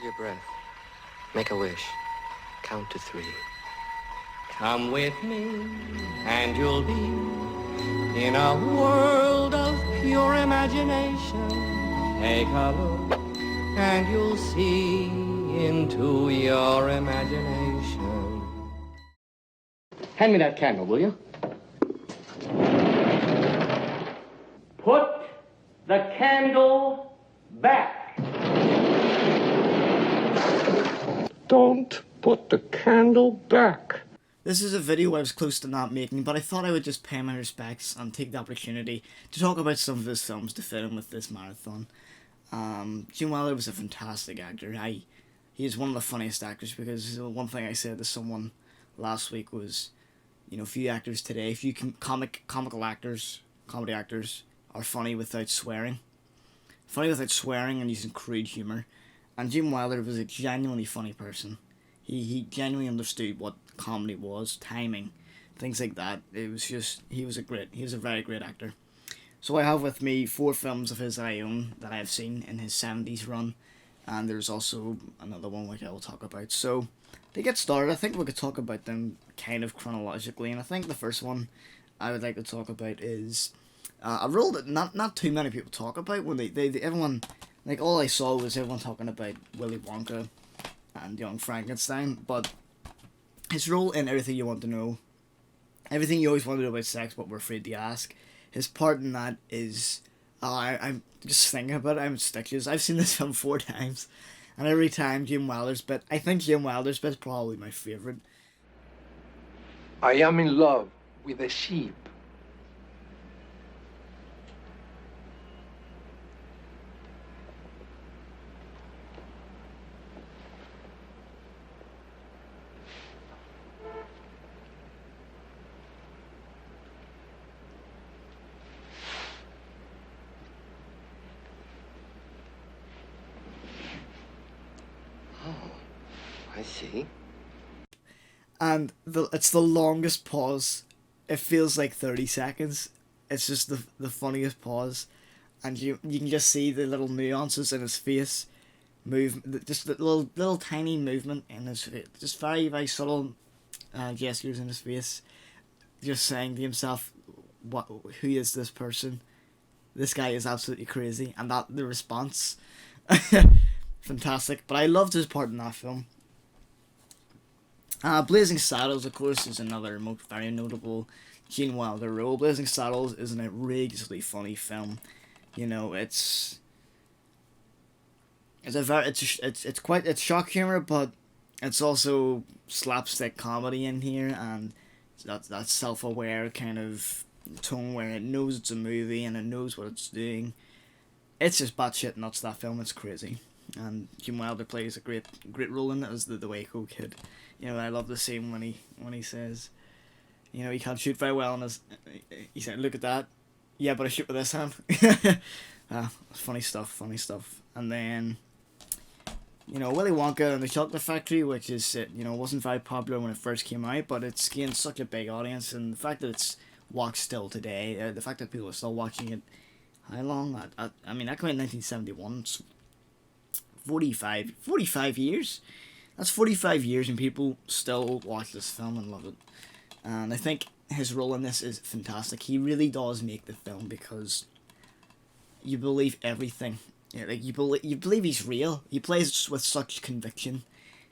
Hold your breath. Make a wish. Count to 3. Come with me, and you'll be in a world of pure imagination. Take a look, and you'll see into your imagination. Hand me that candle, will you? Put the candle back. Don't put the candle back. This is a video I was close to not making, but I thought I would just pay my respects and take the opportunity to talk about some of his films to fit in with this marathon. Gene Wilder was a fantastic actor. He is one of the funniest actors, because one thing I said to someone last week was, few actors today, comedy actors are funny without swearing. Funny without swearing and using crude humour. And Gene Wilder was a genuinely funny person. He genuinely understood what comedy was, timing, things like that. It was just, he was a very great actor. So I have with me 4 films of his that I own, that I have seen in his 70s run. And there's also another one which I will talk about. So, to get started, I think we could talk about them kind of chronologically. And I think the first one I would like to talk about is a role that not too many people talk about. When everyone, like, all I saw was everyone talking about Willy Wonka and Young Frankenstein, but his role in Everything You Want to Know, everything you always wanted to know about sex but were afraid to ask, his part in that is, I'm just thinking about it, I'm in stitches. I've seen this film 4 times, and every time Gene Wilder's bit, I think Gene Wilder's bit is probably my favourite. I am in love with a sheep. I see. And it's the longest pause. It feels like 30 seconds. It's just the funniest pause. And you can just see the little nuances in his face. Just the little tiny movement in his face. Just very, very subtle gestures in his face. Just saying to himself, who is this person? This guy is absolutely crazy. And the response, fantastic. But I loved his part in that film. Blazing Saddles, of course, is another very notable Gene Wilder role. Blazing Saddles is an outrageously funny film. It's shock humor, but it's also slapstick comedy in here, and that self-aware kind of tone where it knows it's a movie and it knows what it's doing. It's just batshit nuts, that film. It's crazy. And Gene Wilder plays a great role in it as the Waco kid. I love the scene when he says, he can't shoot very well, and he said, "Look at that, yeah, but I shoot with this hand." Funny stuff. And then, Willy Wonka and the Chocolate Factory, which is, wasn't very popular when it first came out, but it's gained such a big audience, and the fact that it's watched still today, the fact that people are still watching it, how long? That came out in 1971. It's 45 years. That's 45 years and people still watch this film and love it. And I think his role in this is fantastic. He really does make the film because you believe everything. You believe he's real. He plays with such conviction,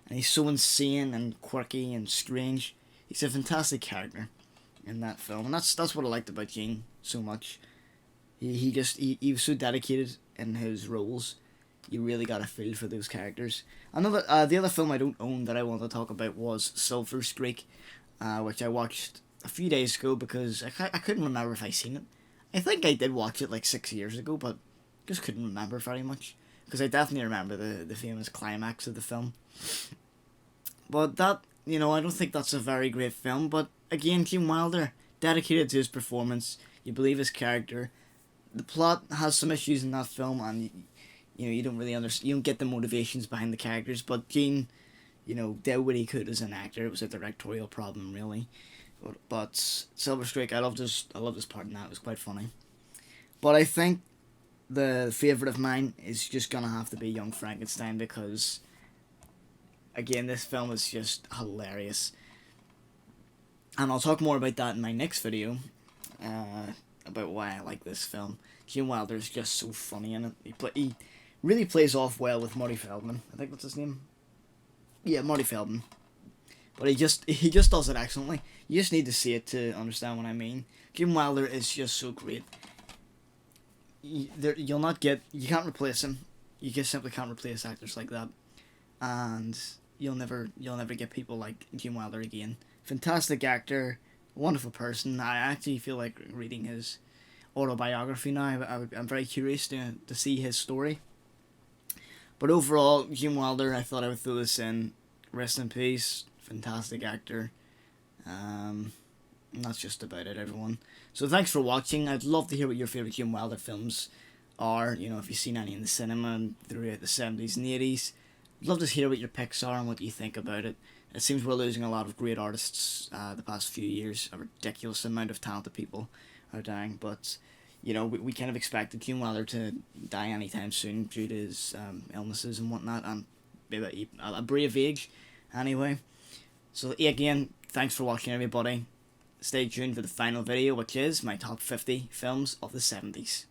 and he's so insane and quirky and strange. He's a fantastic character in that film, and that's what I liked about Gene so much. He was so dedicated in his roles. You really got a feel for those characters. The other film I don't own that I want to talk about was Silver Streak, which I watched a few days ago because I couldn't remember if I seen it. I think I did watch it like 6 years ago, but just couldn't remember very much, because I definitely remember the famous climax of the film. But that, I don't think that's a very great film, but again, Gene Wilder, dedicated to his performance, you believe his character. The plot has some issues in that film, and you don't really understand, you don't get the motivations behind the characters, but Gene, did what he could as an actor. It was a directorial problem, really. But Silver Streak, I loved his part in that. It was quite funny. But I think the favourite of mine is just gonna have to be Young Frankenstein, because again, this film is just hilarious. And I'll talk more about that in my next video, about why I like this film. Gene Wilder is just so funny in it. He really plays off well with Marty Feldman. I think that's his name. Yeah, Marty Feldman. But he just does it excellently. You just need to see it to understand what I mean. Gene Wilder is just so great. You can't replace him. You just simply can't replace actors like that. And you'll never get people like Gene Wilder again. Fantastic actor, wonderful person. I actually feel like reading his autobiography now. I'm very curious to see his story. But overall, Gene Wilder, I thought I would throw this in. Rest in peace. Fantastic actor. And that's just about it, everyone. So thanks for watching. I'd love to hear what your favourite Gene Wilder films are. You know, if you've seen any in the cinema throughout the 70s and the 80s. I'd love to hear what your picks are and what you think about it. It seems we're losing a lot of great artists the past few years. A ridiculous amount of talented people are dying. But, you know, we kind of expected Gene Wilder to die anytime soon due to his illnesses and whatnot. And maybe a brave age, anyway. So, again, thanks for watching, everybody. Stay tuned for the final video, which is my top 50 films of the 70s.